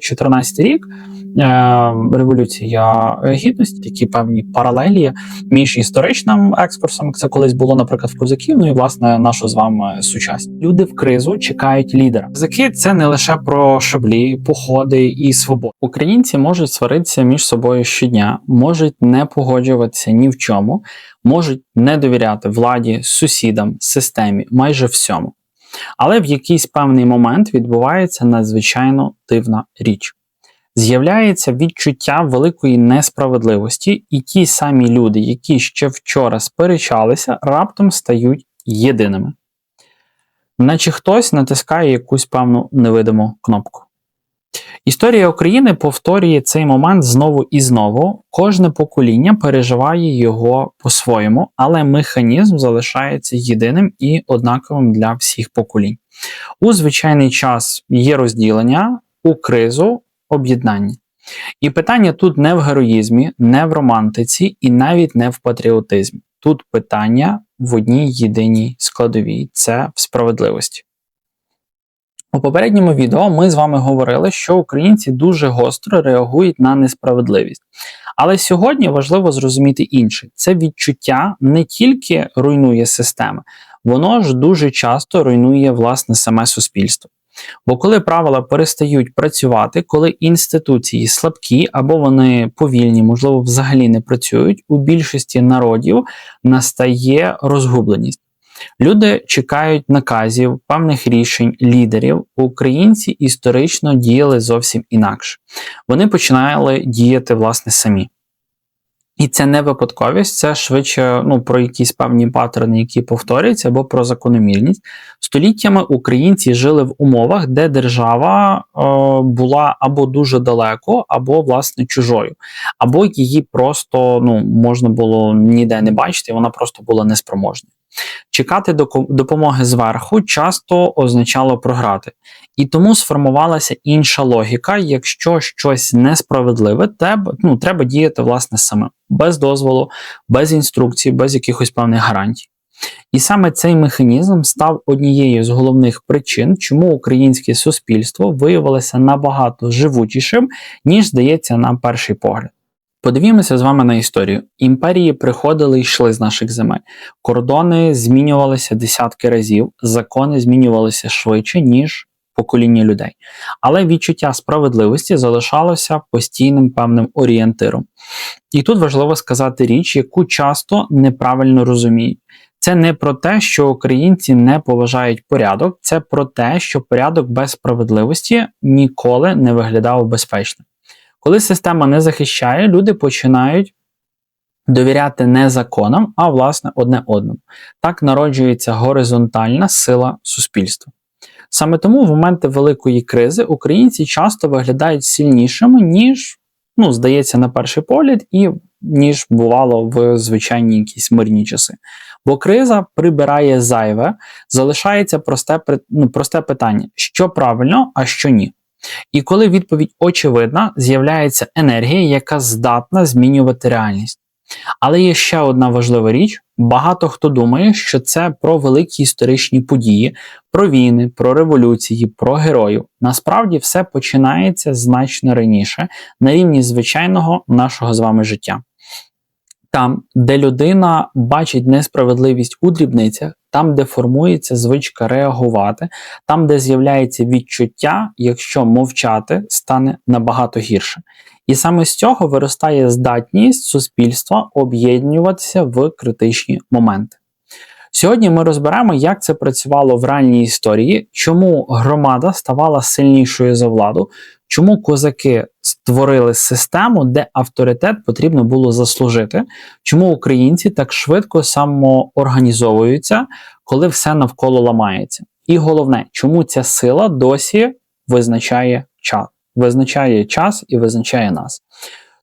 14 рік, Революція Гідності, такі певні паралелі між історичним екскурсом, це колись було, наприклад, в козаків, ну і, власне, нашу з вами сучасність. Люди в кризу чекають лідера. Козаки – це не лише про шаблі, походи і свободу. Українці можуть сваритися між собою щодня, можуть не погоджуватися ні в чому, можуть не довіряти владі, сусідам, системі, майже всьому. Але в якийсь певний момент відбувається надзвичайно дивна річ. З'являється відчуття великої несправедливості, і ті самі люди, які ще вчора сперечалися, раптом стають єдиними. Наче хтось натискає якусь певну невидиму кнопку. Історія України повторює цей момент знову і знову. Кожне покоління переживає його по-своєму, але механізм залишається єдиним і однаковим для всіх поколінь. У звичайний час є розділення, у кризу – об'єднання. І питання тут не в героїзмі, не в романтиці і навіть не в патріотизмі. Тут питання в одній єдиній складовій – це в справедливості. У попередньому відео ми з вами говорили, що українці дуже гостро реагують на несправедливість. Але сьогодні важливо зрозуміти інше. Це відчуття не тільки руйнує системи, воно ж дуже часто руйнує, власне, саме суспільство. Бо коли правила перестають працювати, коли інституції слабкі або вони повільні, можливо, взагалі не працюють, у більшості народів настає розгубленість. Люди чекають наказів, певних рішень, лідерів. Українці історично діяли зовсім інакше. Вони починали діяти, власне, самі. І це не випадковість, це швидше про якісь певні паттерни, які повторюються, або про закономірність. Століттями українці жили в умовах, де держава була або дуже далеко, або, власне, чужою. Або її просто можна було ніде не бачити, вона просто була неспроможною. Чекати допомоги зверху часто означало програти. І тому сформувалася інша логіка: якщо щось несправедливе, треба діяти, власне, самим. Без дозволу, без інструкцій, без якихось певних гарантій. І саме цей механізм став однією з головних причин, чому українське суспільство виявилося набагато живучішим, ніж здається на перший погляд. Подивімося з вами на історію. Імперії приходили і йшли з наших земель. Кордони змінювалися десятки разів, закони змінювалися швидше, ніж покоління людей. Але відчуття справедливості залишалося постійним певним орієнтиром. І тут важливо сказати річ, яку часто неправильно розуміють. Це не про те, що українці не поважають порядок, це про те, що порядок без справедливості ніколи не виглядав безпечно. Коли система не захищає, люди починають довіряти не законам, а, власне, одне одному. Так народжується горизонтальна сила суспільства. Саме тому в моменти великої кризи українці часто виглядають сильнішими, ніж, здається, на перший погляд, і ніж бувало в звичайні якісь мирні часи. Бо криза прибирає зайве, залишається просте питання, що правильно, а що ні. І коли відповідь очевидна, з'являється енергія, яка здатна змінювати реальність. Але є ще одна важлива річ. Багато хто думає, що це про великі історичні події, про війни, про революції, про героїв. Насправді все починається значно раніше, на рівні звичайного нашого з вами життя. Там, де людина бачить несправедливість у дрібницях, там, де формується звичка реагувати, там, де з'являється відчуття, якщо мовчати, стане набагато гірше. І саме з цього виростає здатність суспільства об'єднуватися в критичні моменти. Сьогодні ми розберемо, як це працювало в реальній історії, чому громада ставала сильнішою за владу, чому козаки створили систему, де авторитет потрібно було заслужити, чому українці так швидко самоорганізовуються, коли все навколо ламається. І головне, чому ця сила досі визначає час і визначає нас.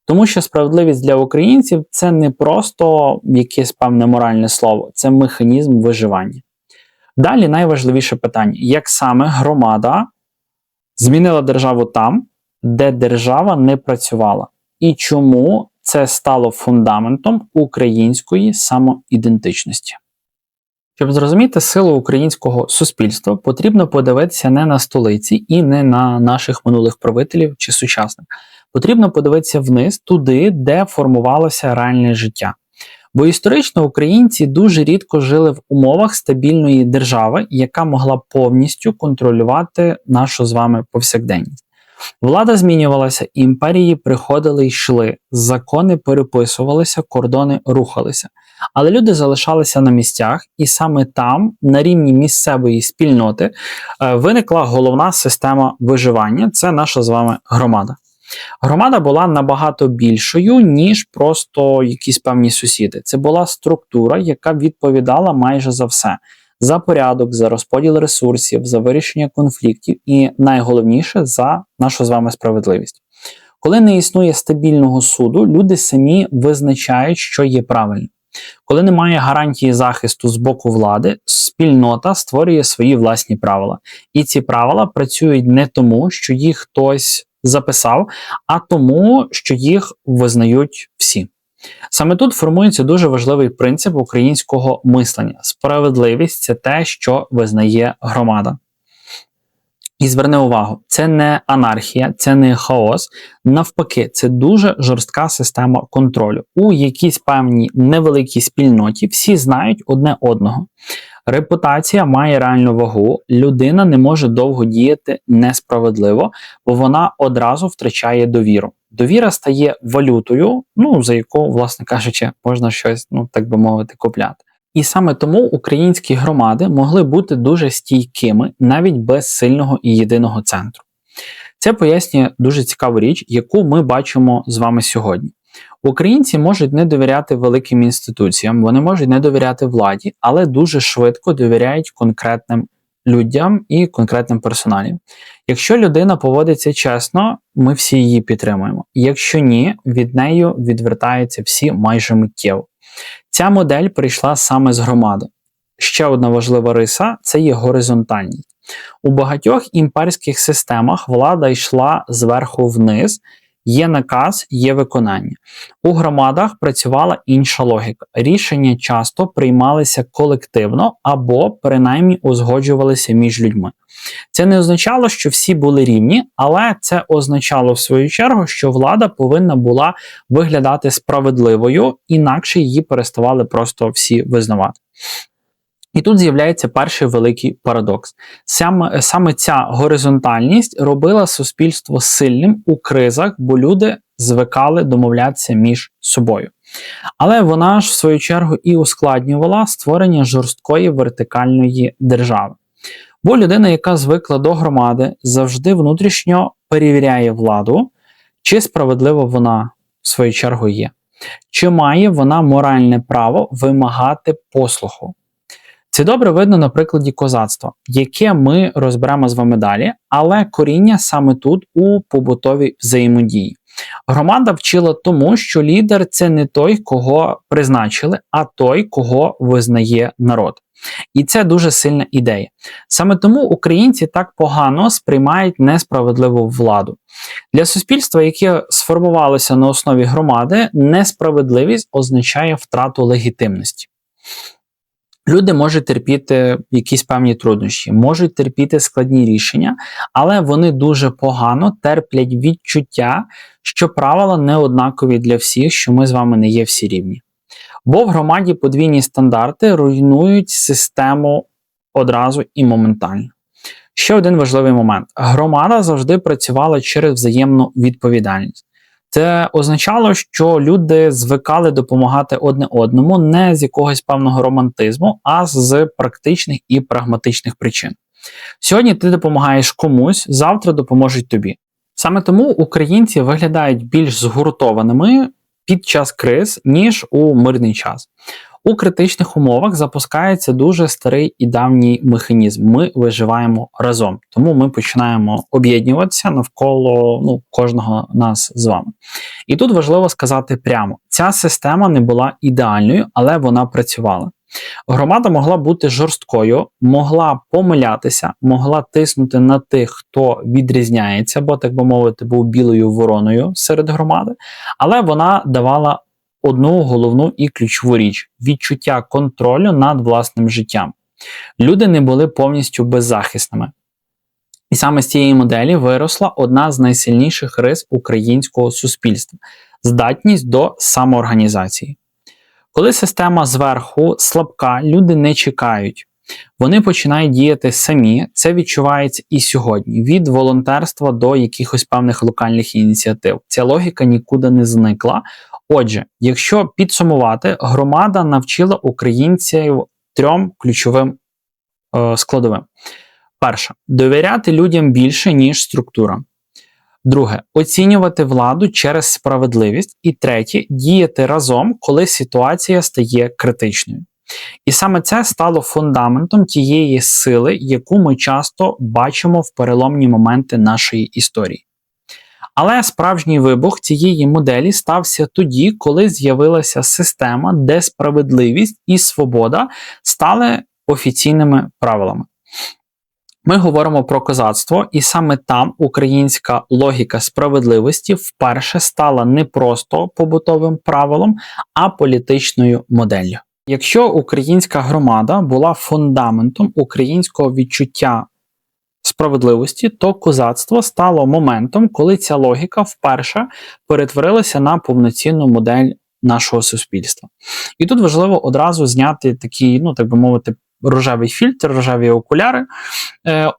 Тому що справедливість для українців – це не просто якесь певне моральне слово, це механізм виживання. Далі найважливіше питання – як саме громада змінила державу там, де держава не працювала? І чому це стало фундаментом української самоідентичності? Щоб зрозуміти силу українського суспільства, потрібно подивитися не на столиці і не на наших минулих правителів чи сучасних. Потрібно подивитися вниз, туди, де формувалося реальне життя. Бо історично українці дуже рідко жили в умовах стабільної держави, яка могла повністю контролювати нашу з вами повсякденність. Влада змінювалася, імперії приходили й йшли, закони переписувалися, кордони рухалися. Але люди залишалися на місцях, і саме там, на рівні місцевої спільноти, виникла головна система виживання – це наша з вами громада. Громада була набагато більшою, ніж просто якісь певні сусіди. Це була структура, яка відповідала майже за все. За порядок, за розподіл ресурсів, за вирішення конфліктів і, найголовніше, за нашу з вами справедливість. Коли не існує стабільного суду, люди самі визначають, що є правильно. Коли немає гарантії захисту з боку влади, спільнота створює свої власні правила. І ці правила працюють не тому, що їх хтось записав, а тому, що їх визнають всі. Саме тут формується дуже важливий принцип українського мислення. Справедливість – це те, що визнає громада. І зверни увагу, це не анархія, це не хаос. Навпаки, це дуже жорстка система контролю. У якійсь певній невеликій спільноті всі знають одне одного. Репутація має реальну вагу, людина не може довго діяти несправедливо, бо вона одразу втрачає довіру. Довіра стає валютою, за яку, власне кажучи, можна щось, так би мовити, купляти. І саме тому українські громади могли бути дуже стійкими, навіть без сильного і єдиного центру. Це пояснює дуже цікаву річ, яку ми бачимо з вами сьогодні. Українці можуть не довіряти великим інституціям, вони можуть не довіряти владі, але дуже швидко довіряють конкретним людям і конкретним персоналям. Якщо людина поводиться чесно, ми всі її підтримуємо. Якщо ні, від неї відвертаються всі майже миттєво. Ця модель прийшла саме з громади. Ще одна важлива риса – це є горизонтальність. У багатьох імперських системах влада йшла зверху вниз, є наказ, є виконання. У громадах працювала інша логіка. Рішення часто приймалися колективно або принаймні узгоджувалися між людьми. Це не означало, що всі були рівні, але це означало в свою чергу, що влада повинна була виглядати справедливою, інакше її переставали просто всі визнавати. І тут з'являється перший великий парадокс. Саме ця горизонтальність робила суспільство сильним у кризах, бо люди звикали домовлятися між собою. Але вона ж, в свою чергу, і ускладнювала створення жорсткої вертикальної держави. Бо людина, яка звикла до громади, завжди внутрішньо перевіряє владу, чи справедливо вона, в свою чергу, є. Чи має вона моральне право вимагати послуху. Це добре видно на прикладі козацтва, яке ми розберемо з вами далі, але коріння саме тут у побутовій взаємодії. Громада вчила тому, що лідер – це не той, кого призначили, а той, кого визнає народ. І це дуже сильна ідея. Саме тому українці так погано сприймають несправедливу владу. Для суспільства, яке сформувалося на основі громади, несправедливість означає втрату легітимності. Люди можуть терпіти якісь певні труднощі, можуть терпіти складні рішення, але вони дуже погано терплять відчуття, що правила не однакові для всіх, що ми з вами не є всі рівні. Бо в громаді подвійні стандарти руйнують систему одразу і моментально. Ще один важливий момент. Громада завжди працювала через взаємну відповідальність. Це означало, що люди звикали допомагати одне одному не з якогось певного романтизму, а з практичних і прагматичних причин. Сьогодні ти допомагаєш комусь, завтра допоможуть тобі. Саме тому українці виглядають більш згуртованими під час криз, ніж у мирний час. У критичних умовах запускається дуже старий і давній механізм. Ми виживаємо разом. Тому ми починаємо об'єднуватися навколо кожного нас з вами. І тут важливо сказати прямо, ця система не була ідеальною, але вона працювала. Громада могла бути жорсткою, могла помилятися, могла тиснути на тих, хто відрізняється, бо, так би мовити, був білою вороною серед громади, але вона давала одну головну і ключову річ – відчуття контролю над власним життям. Люди не були повністю беззахисними. І саме з цієї моделі виросла одна з найсильніших рис українського суспільства – здатність до самоорганізації. Коли система зверху слабка, люди не чекають. Вони починають діяти самі, це відчувається і сьогодні, від волонтерства до якихось певних локальних ініціатив. Ця логіка нікуди не зникла. Отже, якщо підсумувати, громада навчила українців 3 ключовим складовим. Перше. Довіряти людям більше, ніж структура. Друге. Оцінювати владу через справедливість. І третє. Діяти разом, коли ситуація стає критичною. І саме це стало фундаментом тієї сили, яку ми часто бачимо в переломні моменти нашої історії. Але справжній вибух цієї моделі стався тоді, коли з'явилася система, де справедливість і свобода стали офіційними правилами. Ми говоримо про козацтво, і саме там українська логіка справедливості вперше стала не просто побутовим правилом, а політичною моделлю. Якщо українська громада була фундаментом українського відчуття справедливості, то козацтво стало моментом, коли ця логіка вперше перетворилася на повноцінну модель нашого суспільства. І тут важливо одразу зняти такий, так би мовити, рожевий фільтр, рожеві окуляри.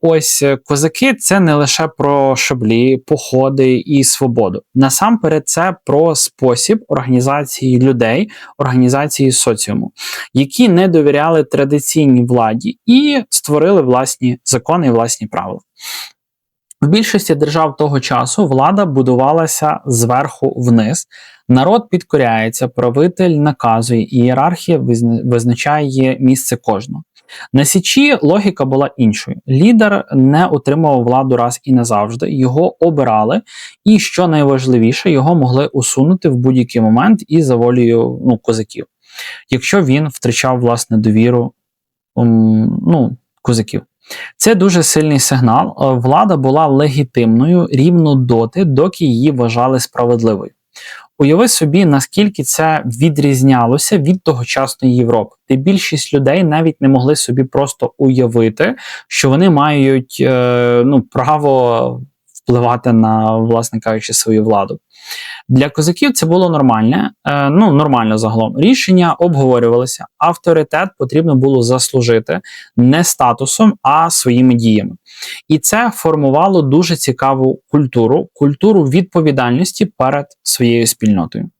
Ось козаки – це не лише про шаблі, походи і свободу. Насамперед це про спосіб організації людей, організації соціуму, які не довіряли традиційній владі і створили власні закони і власні правила. В більшості держав того часу влада будувалася зверху вниз. Народ підкоряється, правитель наказує, і ієрархія визначає місце кожного. На Січі логіка була іншою. Лідер не отримував владу раз і назавжди, його обирали, і, що найважливіше, його могли усунути в будь-який момент і за волею козаків, якщо він втрачав, власне, довіру козаків. Це дуже сильний сигнал. Влада була легітимною рівно доти, доки її вважали справедливою. Уяви собі, наскільки це відрізнялося від тогочасної Європи, де більшість людей навіть не могли собі просто уявити, що вони мають право впливати на, власне кажучи, свою владу. Для козаків це було нормально загалом. Рішення обговорювалися, авторитет потрібно було заслужити не статусом, а своїми діями. І це формувало дуже цікаву культуру відповідальності перед своєю спільнотою.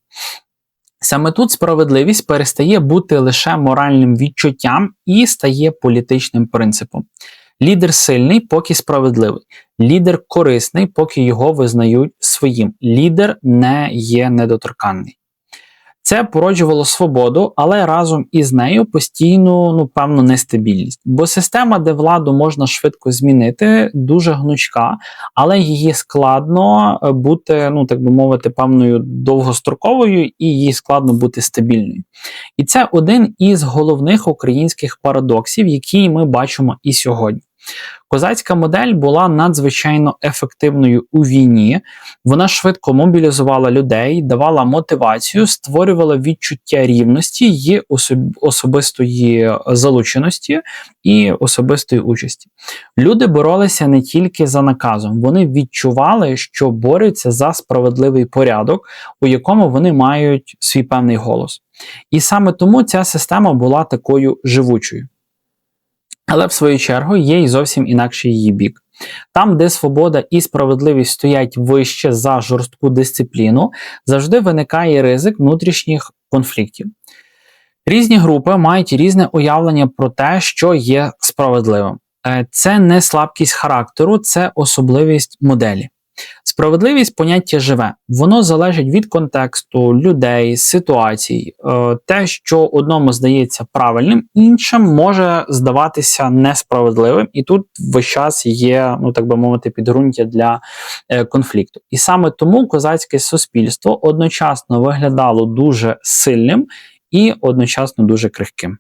Саме тут справедливість перестає бути лише моральним відчуттям і стає політичним принципом. Лідер сильний, поки справедливий. Лідер корисний, поки його визнають своїм. Лідер не є недоторканний. Це породжувало свободу, але разом із нею постійну, певну нестабільність. Бо система, де владу можна швидко змінити, дуже гнучка, але її складно бути, так би мовити, певною довгостроковою і її складно бути стабільною. І це один із головних українських парадоксів, які ми бачимо і сьогодні. Козацька модель була надзвичайно ефективною у війні, вона швидко мобілізувала людей, давала мотивацію, створювала відчуття рівності і особистої залученості і особистої участі. Люди боролися не тільки за наказом, вони відчували, що борються за справедливий порядок, у якому вони мають свій певний голос. І саме тому ця система була такою живучою. Але в свою чергу є і зовсім інакший її бік. Там, де свобода і справедливість стоять вище за жорстку дисципліну, завжди виникає ризик внутрішніх конфліктів. Різні групи мають різне уявлення про те, що є справедливим. Це не слабкість характеру, це особливість моделі. Справедливість – поняття живе. Воно залежить від контексту, людей, ситуацій. Те, що одному здається правильним, іншим може здаватися несправедливим. І тут весь час є, так би мовити, підґрунтя для конфлікту. І саме тому козацьке суспільство одночасно виглядало дуже сильним і одночасно дуже крихким.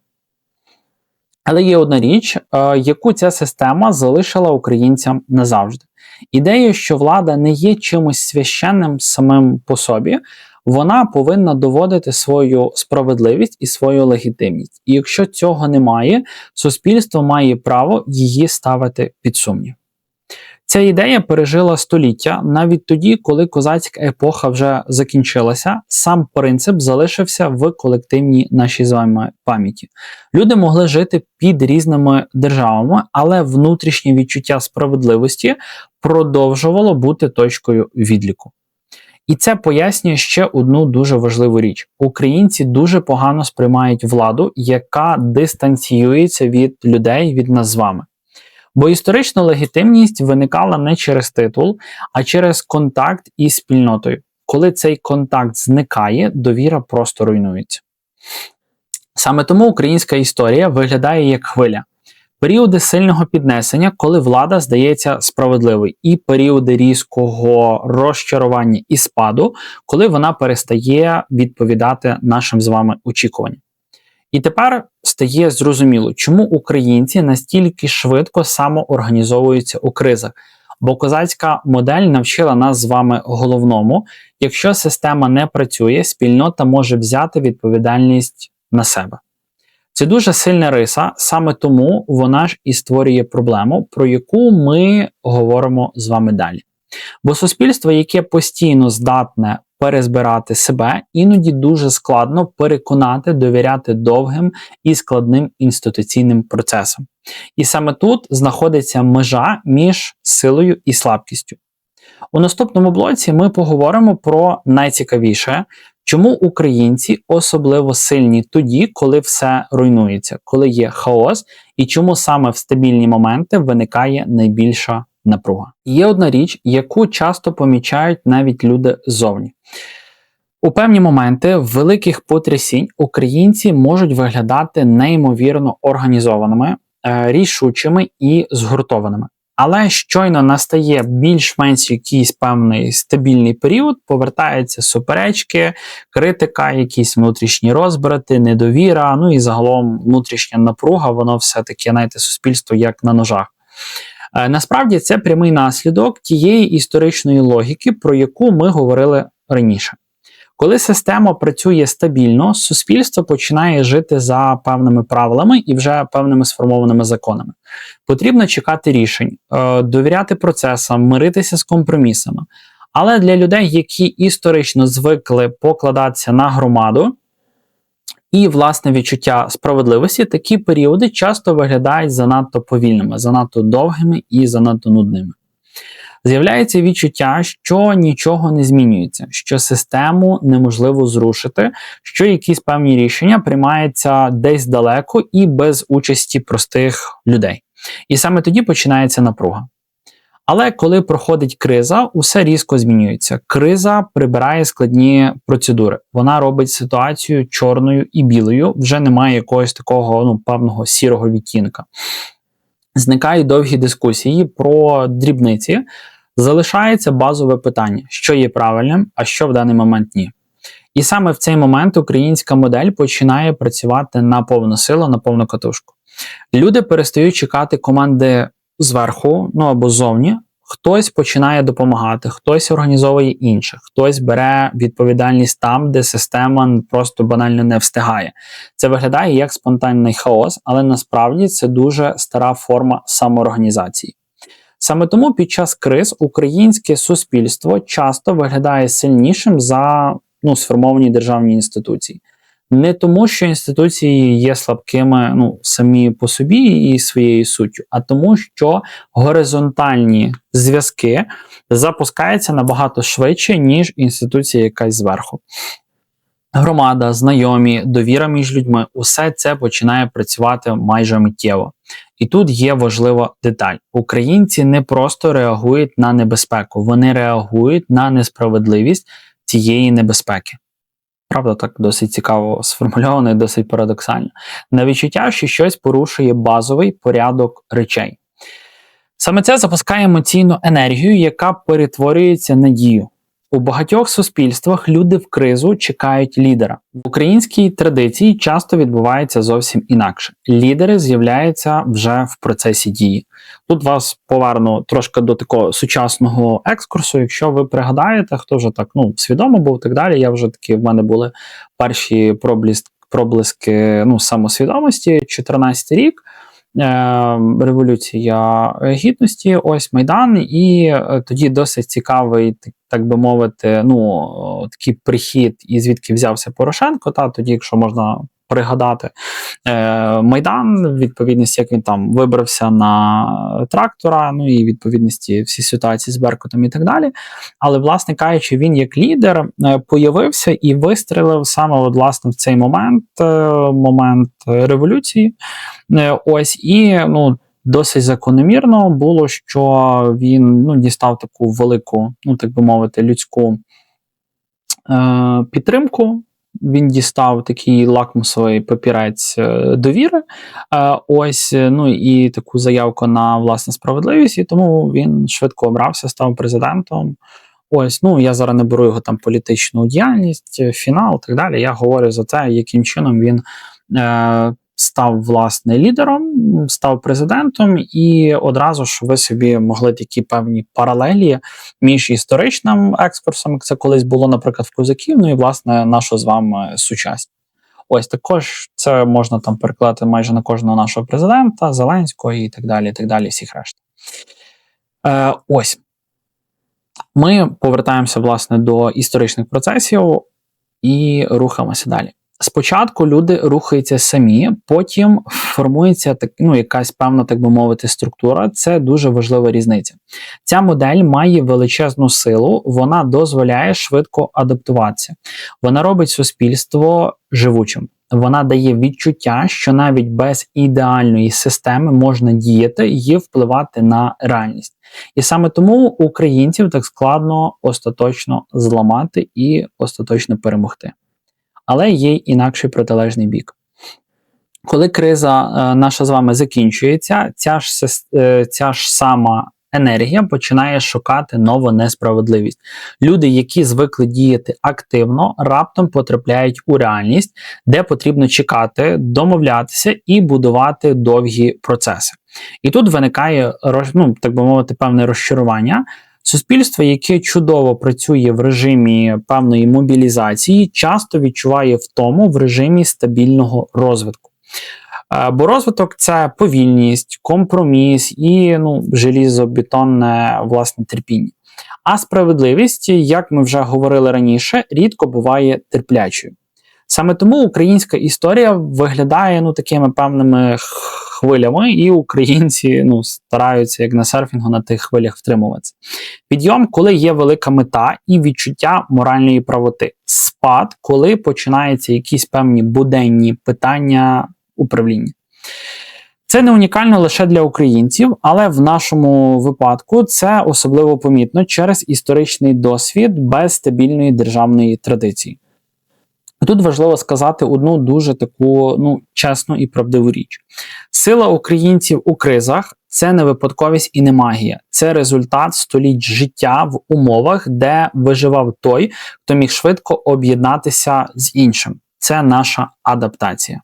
Але є одна річ, яку ця система залишила українцям назавжди. Ідея, що влада не є чимось священним самим по собі, вона повинна доводити свою справедливість і свою легітимність. І якщо цього немає, суспільство має право її ставити під сумнів. Ця ідея пережила століття, навіть тоді, коли козацька епоха вже закінчилася, сам принцип залишився в колективній нашій з вами пам'яті. Люди могли жити під різними державами, але внутрішнє відчуття справедливості продовжувало бути точкою відліку. І це пояснює ще одну дуже важливу річ. Українці дуже погано сприймають владу, яка дистанціюється від людей, від нас з вами. Бо історична легітимність виникала не через титул, а через контакт із спільнотою. Коли цей контакт зникає, довіра просто руйнується. Саме тому українська історія виглядає як хвиля. Періоди сильного піднесення, коли влада здається справедливою, і періоди різкого розчарування і спаду, коли вона перестає відповідати нашим з вами очікуванням. І тепер стає зрозуміло, чому українці настільки швидко самоорганізовуються у кризах. Бо козацька модель навчила нас з вами головному: якщо система не працює, спільнота може взяти відповідальність на себе. Це дуже сильна риса, саме тому вона ж і створює проблему, про яку ми говоримо з вами далі. Бо суспільство, яке постійно здатне перезбирати себе, іноді дуже складно переконати, довіряти довгим і складним інституційним процесам. І саме тут знаходиться межа між силою і слабкістю. У наступному блоці ми поговоримо про найцікавіше, чому українці особливо сильні тоді, коли все руйнується, коли є хаос, і чому саме в стабільні моменти виникає найбільша напруга. Є одна річ, яку часто помічають навіть люди ззовні. У певні моменти великих потрясінь українці можуть виглядати неймовірно організованими, рішучими і згуртованими. Але щойно настає більш-менш якийсь певний стабільний період, повертаються суперечки, критика, якісь внутрішні розбрати, недовіра, ну і загалом внутрішня напруга, воно все таке, знаєте, суспільство як на ножах. Насправді це прямий наслідок тієї історичної логіки, про яку ми говорили раніше. Коли система працює стабільно, суспільство починає жити за певними правилами і вже певними сформованими законами. Потрібно чекати рішень, довіряти процесам, миритися з компромісами. Але для людей, які історично звикли покладатися на громаду і власне відчуття справедливості, такі періоди часто виглядають занадто повільними, занадто довгими і занадто нудними. З'являється відчуття, що нічого не змінюється, що систему неможливо зрушити, що якісь певні рішення приймаються десь далеко і без участі простих людей. І саме тоді починається напруга. Але коли проходить криза, усе різко змінюється. Криза прибирає складні процедури. Вона робить ситуацію чорною і білою, вже немає якогось такого певного сірого відтінка. Зникають довгі дискусії про дрібниці, залишається базове питання, що є правильним, а що в даний момент ні. І саме в цей момент українська модель починає працювати на повну силу, на повну катушку. Люди перестають чекати команди зверху, або ззовні. Хтось починає допомагати, хтось організовує інших, хтось бере відповідальність там, де система просто банально не встигає. Це виглядає як спонтанний хаос, але насправді це дуже стара форма самоорганізації. Саме тому під час криз українське суспільство часто виглядає сильнішим за сформовані державні інституції. Не тому, що інституції є слабкими самі по собі і своєю суттю, а тому, що горизонтальні зв'язки запускаються набагато швидше, ніж інституція якась зверху. Громада, знайомі, довіра між людьми – усе це починає працювати майже миттєво. І тут є важлива деталь. Українці не просто реагують на небезпеку, вони реагують на несправедливість цієї небезпеки. Правда, так досить цікаво сформульовано і досить парадоксально. На відчуття, що щось порушує базовий порядок речей. Саме це запускає емоційну енергію, яка перетворюється на дію. У багатьох суспільствах люди в кризу чекають лідера. В українській традиції часто відбувається зовсім інакше. Лідери з'являються вже в процесі дії. Тут вас поверну трошки до такого сучасного екскурсу. Якщо ви пригадаєте, хто вже так свідомо був, так далі. Я вже такі, в мене були перші проблиски самосвідомості, 14 рік. Революція Гідності, ось Майдан, і тоді досить цікавий, так би мовити, такий прихід, і звідки взявся Порошенко, тоді, якщо можна пригадати, Майдан, відповідності, як він там вибрався на трактора, і відповідності всі ситуації з Беркутом і так далі. Але, власне кажучи, він як лідер появився і вистрелив саме, власне, в цей момент революції. Ось, і, досить закономірно було, що він дістав таку велику, так би мовити, людську підтримку. Він такий лакмусовий папірець довіри, ось, і таку заявку на власну справедливість, і тому він швидко обрався, став президентом. Ось, я зараз не беру його там політичну діяльність, фінал, так далі. Я говорю за те, яким чином він став, власне, лідером, став президентом, і одразу ж ви собі могли такі певні паралелі між історичним екскурсом, як це колись було, наприклад, в козаків, і, власне, нашу з вами сучасність. Ось, також це можна там перекладати майже на кожного нашого президента, Зеленського і так далі, всіх решта. Ось. Ми повертаємося, власне, до історичних процесів і рухаємося далі. Спочатку люди рухаються самі, потім формується якась певна, так би мовити, структура. Це дуже важлива різниця. Ця модель має величезну силу, вона дозволяє швидко адаптуватися. Вона робить суспільство живучим. Вона дає відчуття, що навіть без ідеальної системи можна діяти і впливати на реальність. І саме тому українців так складно остаточно зламати і остаточно перемогти. Але є й інакший протилежний бік. Коли криза наша з вами закінчується, ця ж сама енергія починає шукати нову несправедливість. Люди, які звикли діяти активно, раптом потрапляють у реальність, де потрібно чекати, домовлятися і будувати довгі процеси. І тут виникає, так би мовити, певне розчарування. Суспільство, яке чудово працює в режимі певної мобілізації, часто відчуває втому в режимі стабільного розвитку. Бо розвиток – це повільність, компроміс і желізобетонне, власне, терпіння. А справедливість, як ми вже говорили раніше, рідко буває терплячою. Саме тому українська історія виглядає такими певними хвилями, і українці стараються, як на серфінгу, на тих хвилях втримуватися. Підйом, коли є велика мета і відчуття моральної правоти. Спад, коли починаються якісь певні буденні питання управління. Це не унікально лише для українців, але в нашому випадку це особливо помітно через історичний досвід без стабільної державної традиції. Тут важливо сказати одну дуже таку чесну і правдиву річ. Сила українців у кризах – це не випадковість і не магія. Це результат століть життя в умовах, де виживав той, хто міг швидко об'єднатися з іншим. Це наша адаптація.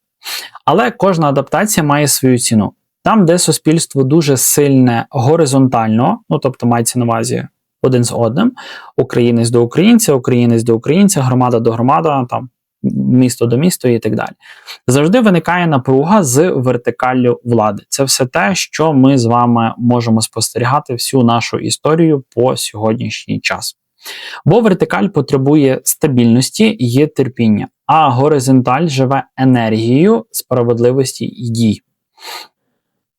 Але кожна адаптація має свою ціну. Там, де суспільство дуже сильне горизонтально, тобто мається на увазі один з одним, українець до українця, громада до громади, місто до міста і так далі. Завжди виникає напруга з вертикаллю влади. Це все те, що ми з вами можемо спостерігати всю нашу історію по сьогоднішній час. Бо вертикаль потребує стабільності і терпіння, а горизонталь живе енергією справедливості і дій.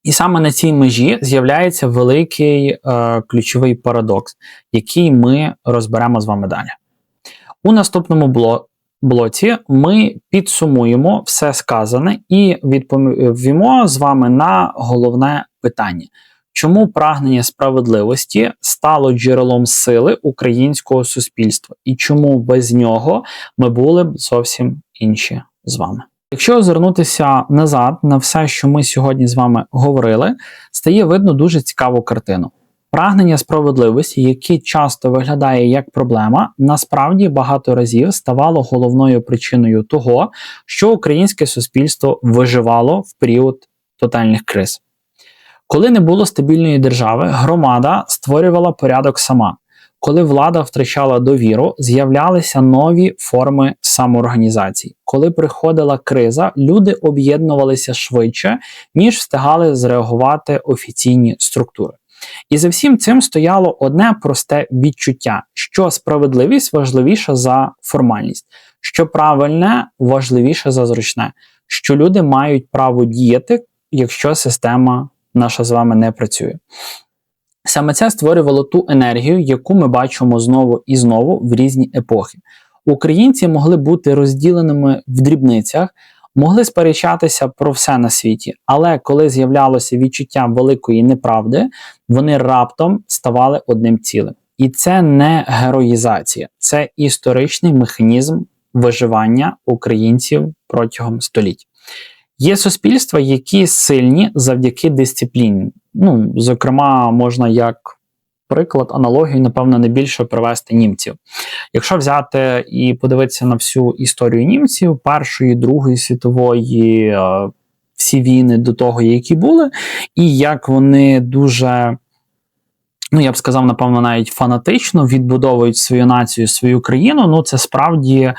І саме на цій межі з'являється великий ключовий парадокс, який ми розберемо з вами далі. У наступному блоці ми підсумуємо все сказане і відповімо з вами на головне питання. Чому прагнення справедливості стало джерелом сили українського суспільства? І чому без нього ми були б зовсім інші з вами? Якщо озирнутися назад на все, що ми сьогодні з вами говорили, стає видно дуже цікаву картину. Прагнення справедливості, яке часто виглядає як проблема, насправді багато разів ставало головною причиною того, що українське суспільство виживало в період тотальних криз. Коли не було стабільної держави, громада створювала порядок сама. Коли влада втрачала довіру, з'являлися нові форми самоорганізації. Коли приходила криза, люди об'єднувалися швидше, ніж встигали зреагувати офіційні структури. І за всім цим стояло одне просте відчуття, що справедливість важливіша за формальність, що правильне важливіше за зручне, що люди мають право діяти, якщо система наша з вами не працює. Саме це створювало ту енергію, яку ми бачимо знову і знову в різні епохи. Українці могли бути розділеними в дрібницях, могли сперечатися про все на світі, але коли з'являлося відчуття великої неправди, вони раптом ставали одним цілим. І це не героїзація, це історичний механізм виживання українців протягом століть. Є суспільства, які сильні завдяки дисципліні. Зокрема, можна як приклад, аналогію, напевно, найбільше привести німців. Якщо взяти і подивитися на всю історію німців, Першої, Другої світової, всі війни до того, які були, і як вони дуже, я б сказав, напевно, навіть фанатично відбудовують свою націю, свою країну, це справді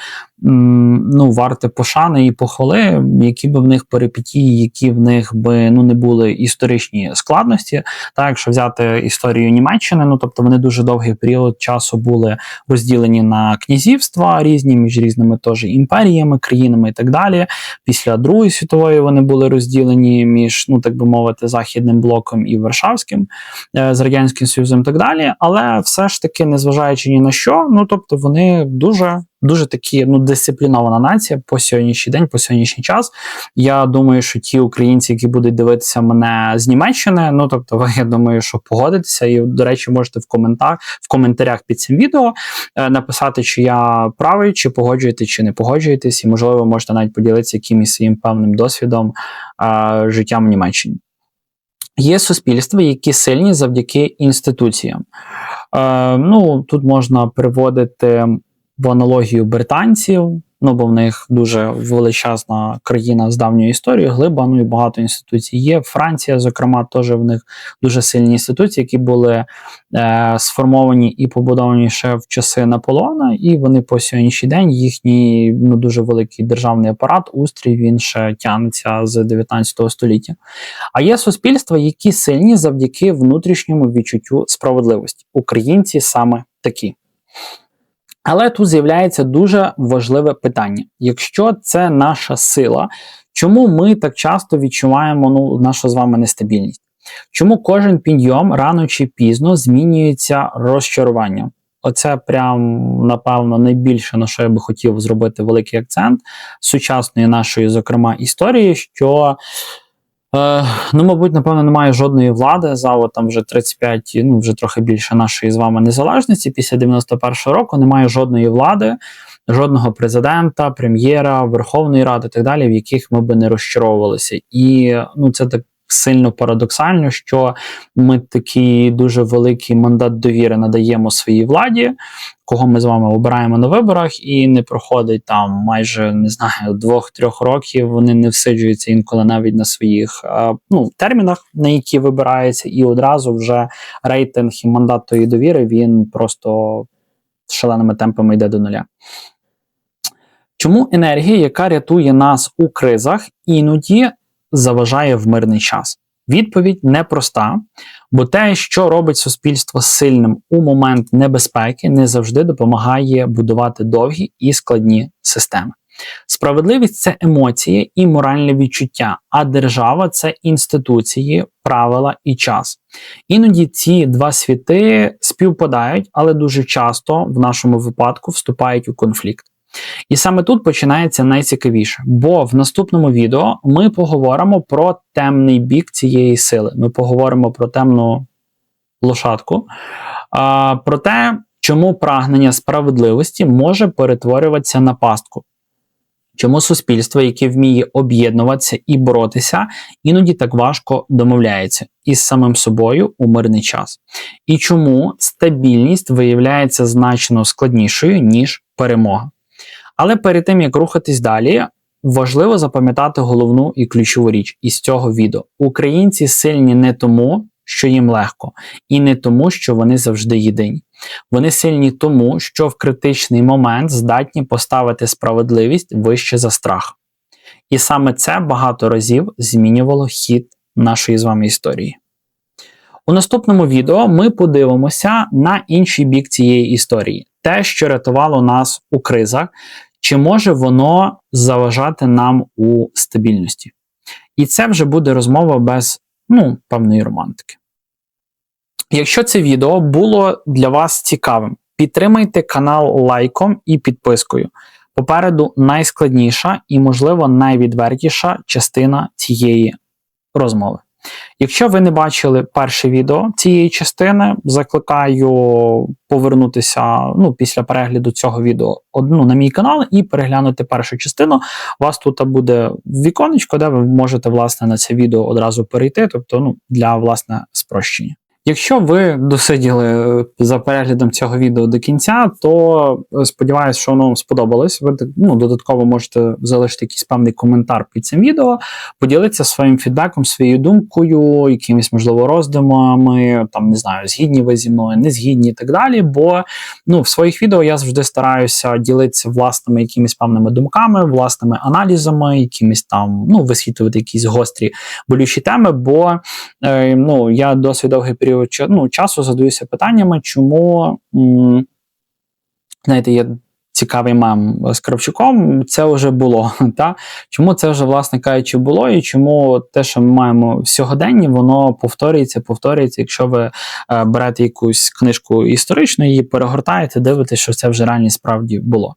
варте пошани і похвали, які б в них перипетії, які в них би не були історичні складності. Так, якщо взяти історію Німеччини, тобто вони дуже довгий період часу були розділені на князівства різні, між різними теж імперіями, країнами і так далі. Після Другої світової вони були розділені між, так би мовити, Західним блоком і Варшавським, з Радянським Союзом і так далі. Але все ж таки, незважаючи ні на що, тобто вони дуже такі дисциплінована нація по сьогоднішній день, по сьогоднішній час. Я думаю, що ті українці, які будуть дивитися мене з Німеччини, я думаю, що погодитеся. І, до речі, можете в коментарях під цим відео написати, чи я правий, чи погоджуєтесь, чи не погоджуєтесь. І, можливо, можете навіть поділитися якимось своїм певним досвідом життям в Німеччині. Є суспільства, які сильні завдяки інституціям. Тут можна приводити в аналогію британців, бо в них дуже величезна країна з давньою історією, глиба, і багато інституцій є. Франція, зокрема, теж в них дуже сильні інституції, які були сформовані і побудовані ще в часи Наполеона, і вони по сьогоднішній день, їхній дуже великий державний апарат, устрій, він ще тягнеться з 19 століття. А є суспільства, які сильні завдяки внутрішньому відчуттю справедливості. Українці саме такі. Але тут з'являється дуже важливе питання. Якщо це наша сила, чому ми так часто відчуваємо нашу з вами нестабільність? Чому кожен підйом рано чи пізно змінюється розчаруванням? Оце прям, напевно, найбільше, на що я би хотів зробити великий акцент сучасної нашої, зокрема, історії, що мабуть, напевно, немає жодної влади за вже 35, вже трохи більше нашої з вами незалежності. Після 91-го року немає жодної влади, жодного президента, прем'єра, Верховної Ради і так далі, в яких ми би не розчаровувалися. І це так сильно парадоксально, що ми такий дуже великий мандат довіри надаємо своїй владі, кого ми з вами обираємо на виборах, і не проходить майже, 2-3 років, вони не всиджуються інколи навіть на своїх термінах, на які вибираються, і одразу вже рейтинг і мандат тої довіри, він просто шаленими темпами йде до нуля. Чому енергія, яка рятує нас у кризах, іноді заважає в мирний час? Відповідь непроста, бо те, що робить суспільство сильним у момент небезпеки, не завжди допомагає будувати довгі і складні системи. Справедливість – це емоції і моральне відчуття, а держава – це інституції, правила і час. Іноді ці два світи співпадають, але дуже часто в нашому випадку вступають у конфлікт. І саме тут починається найцікавіше, бо в наступному відео ми поговоримо про темний бік цієї сили. Ми поговоримо про темну лошадку, про те, чому прагнення справедливості може перетворюватися на пастку. Чому суспільство, яке вміє об'єднуватися і боротися, іноді так важко домовляється із самим собою у мирний час? І чому стабільність виявляється значно складнішою, ніж перемога? Але перед тим, як рухатись далі, важливо запам'ятати головну і ключову річ із цього відео. Українці сильні не тому, що їм легко, і не тому, що вони завжди єдині. Вони сильні тому, що в критичний момент здатні поставити справедливість вище за страх. І саме це багато разів змінювало хід нашої з вами історії. У наступному відео ми подивимося на інший бік цієї історії. Те, що рятувало нас у кризах, чи може воно заважати нам у стабільності. І це вже буде розмова без, певної романтики. Якщо це відео було для вас цікавим, підтримайте канал лайком і підпискою. Попереду найскладніша і, можливо, найвідвертіша частина цієї розмови. Якщо ви не бачили перше відео цієї частини, закликаю повернутися після перегляду цього відео на мій канал і переглянути першу частину. У вас тут буде віконечко, де ви можете, власне, на це відео одразу перейти, тобто для, власне, спрощення. Якщо ви досиділи за переглядом цього відео до кінця, то сподіваюся, що воно вам сподобалось. Ви додатково можете залишити якийсь певний коментар під цим відео, поділитися своїм фідбеком, своєю думкою, якимись, можливо, роздумами, не знаю, згідні ви зі мною, не згідні і так далі, бо в своїх відео я завжди стараюся ділитися власними якимись певними думками, власними аналізами, якимись висвітлювати якісь гострі болючі теми, бо я досить довгий період часу задаюся питаннями, чому, є цікавий мем з Кравчуком, це вже було, чому це вже, власне кажучи, було, і чому те, що ми маємо в сьогоденні, воно повторюється, якщо ви берете якусь книжку історичну, її перегортаєте, дивитесь, що це вже реально справді було.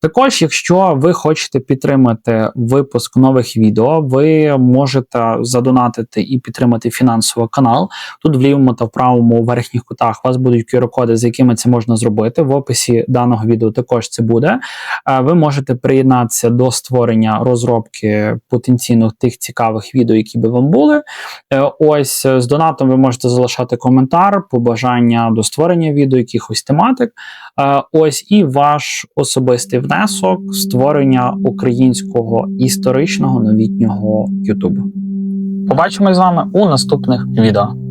Також, якщо ви хочете підтримати випуск нових відео, ви можете задонатити і підтримати фінансово канал. Тут в лівому та в правому верхніх кутах у вас будуть QR-коди, з якими це можна зробити. В описі даного відео також це буде. Ви можете приєднатися до створення розробки потенційно тих цікавих відео, які би вам були. Ось з донатом ви можете залишати коментар, побажання до створення відео, якихось тематик. Ось і ваш особистий внесок в створення українського історичного новітнього Ютубу. Побачимось з вами у наступних відео.